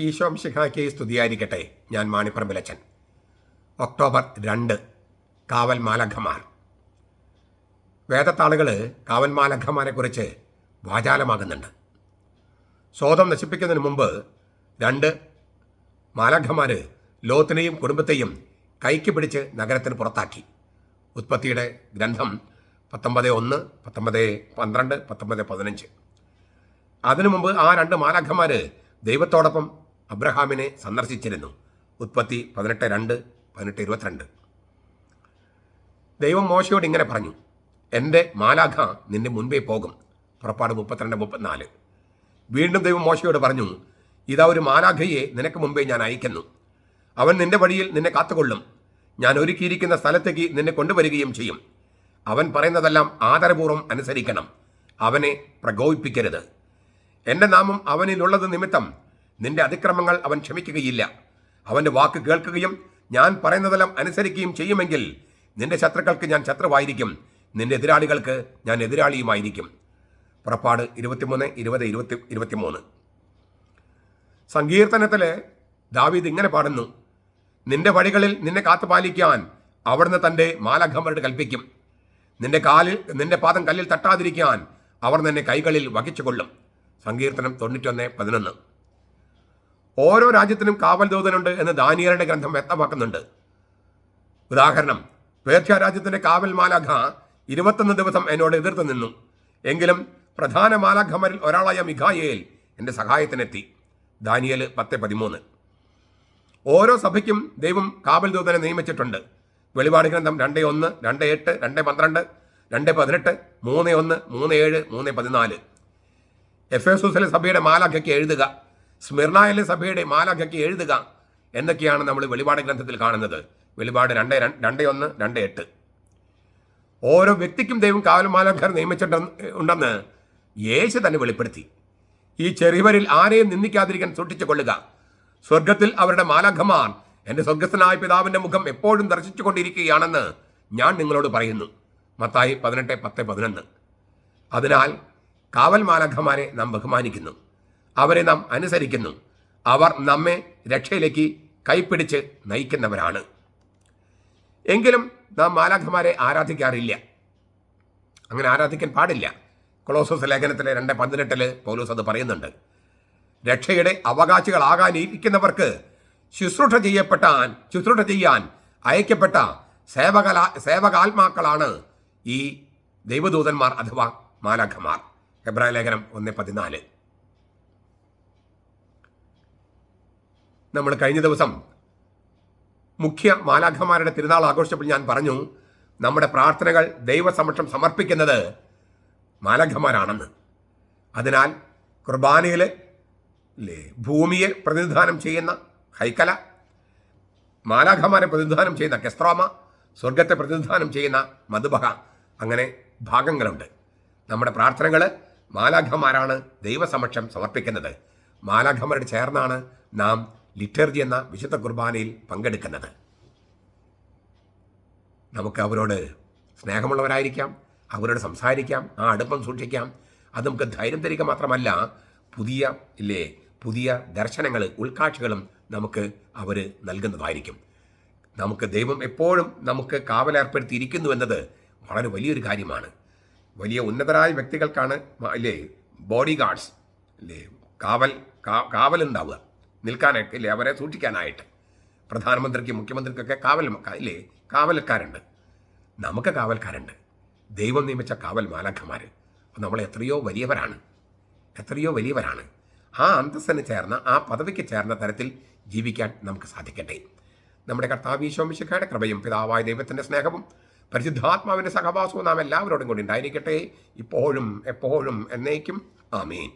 ഈശോം ശിഖായ്ക്ക് സ്തുതിയായിരിക്കട്ടെ. ഞാൻ മാണിപ്പറമ്പിലച്ചൻ. ഒക്ടോബർ 2 കാവൽ മാലാഖമാർ. വേദത്താളുകൾ കാവൽ മാലാഖമാരെക്കുറിച്ച് വാചാലമാകുന്നുണ്ട്. സ്വതം നശിപ്പിക്കുന്നതിന് മുമ്പ് 2 മാലാഖമാർ ലോത്തിനെയും കുടുംബത്തെയും കൈക്ക് പിടിച്ച് നഗരത്തിന് പുറത്താക്കി. ഉത്പത്തിയുടെ ഗ്രന്ഥം 19:1, 19:12, 19:15. അതിനു മുമ്പ് ആ 2 മാലാഖമാർ ദൈവത്തോടൊപ്പം അബ്രഹാമിനെ സന്ദർശിച്ചിരുന്നു. ഉത്പത്തി 18:2, 18:22. ദൈവം മോശയോട് ഇങ്ങനെ പറഞ്ഞു, എൻ്റെ മാലാഖ നിന്റെ മുൻപേ പോകും. പുറപ്പാട് 32:34. വീണ്ടും ദൈവം മോശയോട് പറഞ്ഞു, ഇതാ ഒരു മാലാഖയെ നിനക്ക് മുമ്പേ ഞാൻ അയക്കുന്നു. അവൻ നിന്റെ വഴിയിൽ നിന്നെ കാത്തുകൊള്ളും. ഞാൻ ഒരുക്കിയിരിക്കുന്ന സ്ഥലത്തേക്ക് നിന്നെ കൊണ്ടുവരികയും ചെയ്യും. അവൻ പറയുന്നതെല്ലാം ആദരപൂർവ്വം അനുസരിക്കണം. അവനെ പ്രകോപിപ്പിക്കരുത്. എൻ്റെ നാമം അവനിലുള്ളത് നിമിത്തം നിന്റെ അതിക്രമങ്ങൾ അവൻ ക്ഷമിക്കുകയില്ല. അവൻ്റെ വാക്ക് കേൾക്കുകയും ഞാൻ പറയുന്നതെല്ലാം അനുസരിക്കുകയും ചെയ്യുമെങ്കിൽ നിന്റെ ശത്രുക്കൾക്ക് ഞാൻ ശത്രുവായിരിക്കും, നിന്റെ എതിരാളികൾക്ക് ഞാൻ എതിരാളിയുമായിരിക്കും. പുറപ്പാട് 23, 20, 23. സങ്കീർത്തനത്തിൽ ദാവീദ് ഇങ്ങനെ പാടുന്നു, നിന്റെ വഴികളിൽ നിന്നെ കാത്തുപാലിക്കാൻ അവിടുന്ന് തൻ്റെ മാലാഖമാരോട് കൽപ്പിക്കും. നിന്റെ പാദം കല്ലിൽ തട്ടാതിരിക്കാൻ അവർ നിന്നെ കൈകളിൽ വഹിച്ചുകൊള്ളും. സങ്കീർത്തനം 91:11. ഓരോ രാജ്യത്തിനും കാവൽ ദൂതനുണ്ട് എന്ന് ദാനിയേലിന്റെ ഗ്രന്ഥം വ്യക്തമാക്കുന്നുണ്ട്. ഉദാഹരണം, പേർഷ്യ രാജ്യത്തിന്റെ കാവൽ മാലാഖ 21 ദിവസം എന്നോട് എതിർത്ത് നിന്നു. എങ്കിലും പ്രധാന മാലാഖമാരിൽ ഒരാളായ മിഖായേൽ എൻ്റെ സഹായത്തിനെത്തി. ദാനിയേൽ 10:13. ഓരോ സഭയ്ക്കും ദൈവം കാവൽ ദൂതനെ നിയമിച്ചിട്ടുണ്ട്. വെളിപാട് ഗ്രന്ഥം 2:1, 2:8, 2:12, 2:18, 3:1, 3:7, 3:14. എഫേസൂസിലെ സഭയുടെ മാലാഖയ്ക്ക് എഴുതുക, സ്മിർനായിലെ സഭയുടെ മാലാഖയ്ക്ക് എഴുതുക എന്നൊക്കെയാണ് നമ്മൾ വെളിപാട് ഗ്രന്ഥത്തിൽ കാണുന്നത്. വെളിപാട് 2:1, 2:8. ഓരോ വ്യക്തിക്കും ദൈവം കാവൽ മാലാഖർ നിയമിച്ചിട്ടുണ്ടെന്ന് യേശു തന്നെ വെളിപ്പെടുത്തി. ഈ ചെറിയവരിൽ ആരെയും നിന്ദിക്കാതിരിക്കാൻ സൂക്ഷിച്ചു കൊള്ളുക. സ്വർഗത്തിൽ അവരുടെ മാലാഖമാർ എൻ്റെ സ്വർഗസ്ഥനായ പിതാവിൻ്റെ മുഖം എപ്പോഴും ദർശിച്ചു കൊണ്ടിരിക്കുകയാണെന്ന് ഞാൻ നിങ്ങളോട് പറയുന്നു. മത്തായി 18:10-11. അതിനാൽ കാവൽ മാലാഖമാരെ നാം ബഹുമാനിക്കുന്നു, അവരെ നാം അനുസരിക്കുന്നു. അവർ നമ്മെ രക്ഷയിലേക്ക് കൈപ്പിടിച്ച് നയിക്കുന്നവരാണ്. എങ്കിലും നാം മാലാഖമാരെ ആരാധിക്കാറില്ല. അങ്ങനെ ആരാധിക്കാൻ പാടില്ല. കൊളോസോസ് ലേഖനത്തിലെ 2:18 പൗലോസ് അത് പറയുന്നുണ്ട്. രക്ഷയുടെ അവകാശികളാകാനിരിക്കുന്നവർക്ക് ശുശ്രൂഷ ചെയ്യാൻ അയക്കപ്പെട്ട സേവകാത്മാക്കളാണ് ഈ ദൈവദൂതന്മാർ അഥവാ മാലാഖമാർ. എബ്രായ ലേഖനം 1:14. നമ്മൾ കഴിഞ്ഞ ദിവസം മുഖ്യ മാലാഖമാരുടെ തിരുനാൾ ആഘോഷിച്ചപ്പോൾ ഞാൻ പറഞ്ഞു, നമ്മുടെ പ്രാർത്ഥനകൾ ദൈവസമക്ഷം സമർപ്പിക്കുന്നത് മാലാഖമാരാണെന്ന്. അതിനാൽ കുർബാനയിൽ ഭൂമിയെ പ്രതിനിധാനം ചെയ്യുന്ന ഹൈക്കല, മാലാഖമാരെ പ്രതിനിധാനം ചെയ്യുന്ന കെസ്ത്രോമ, സ്വർഗത്തെ പ്രതിനിധാനം ചെയ്യുന്ന മധുബഹ, അങ്ങനെ ഭാഗങ്ങളുണ്ട്. നമ്മുടെ പ്രാർത്ഥനകൾ മാലാഖമാരാണ് ദൈവസമക്ഷം സമർപ്പിക്കുന്നത്. മാലാഖമാരോട് ചേർന്നാണ് നാം ലിറ്റർജി എന്ന വിശുദ്ധ കുർബാനയിൽ പങ്കെടുക്കുന്നത്. നമുക്ക് അവരോട് സ്നേഹമുള്ളവരായിരിക്കാം, അവരോട് സംസാരിക്കാം, ആ അടുപ്പം സൂക്ഷിക്കാം. അത് നമുക്ക് ധൈര്യം തരിക മാത്രമല്ല, പുതിയ ദർശനങ്ങൾ, ഉൾക്കാഴ്ചകളും നമുക്ക് അവർ നൽകുന്നതായിരിക്കും. നമുക്ക് ദൈവം എപ്പോഴും നമുക്ക് കാവലേർപ്പെടുത്തിയിരിക്കുന്നു എന്നത് വളരെ വലിയൊരു കാര്യമാണ്. വലിയ ഉന്നതരായ വ്യക്തികൾക്കാണ് ബോഡി ഗാർഡ്സ് കാവലുണ്ടാവുക, നിൽക്കാനായിട്ട് അവരെ സൂക്ഷിക്കാനായിട്ട്. പ്രധാനമന്ത്രിക്കും മുഖ്യമന്ത്രിക്കൊക്കെ കാവൽക്കാരുണ്ട്. നമുക്ക് കാവൽക്കാരുണ്ട്, ദൈവം നിയമിച്ച കാവൽ മാലാഖമാർ. നമ്മൾ എത്രയോ വലിയവരാണ്. ആ അന്തസ്സിന് ചേർന്ന, ആ പദവിക്ക് ചേർന്ന തരത്തിൽ ജീവിക്കാൻ നമുക്ക് സാധിക്കട്ടെ. നമ്മുടെ കർത്താവ് ഈശോ മിശിഹായുടെ കൃപയും പിതാവായ ദൈവത്തിൻ്റെ സ്നേഹവും പരിശുദ്ധാത്മാവിൻ്റെ സഹവാസവും നാം എല്ലാവരോടും കൂടി ഉണ്ടായിരിക്കട്ടെ, ഇപ്പോഴും എപ്പോഴും എന്നേക്കും. ആമേൻ.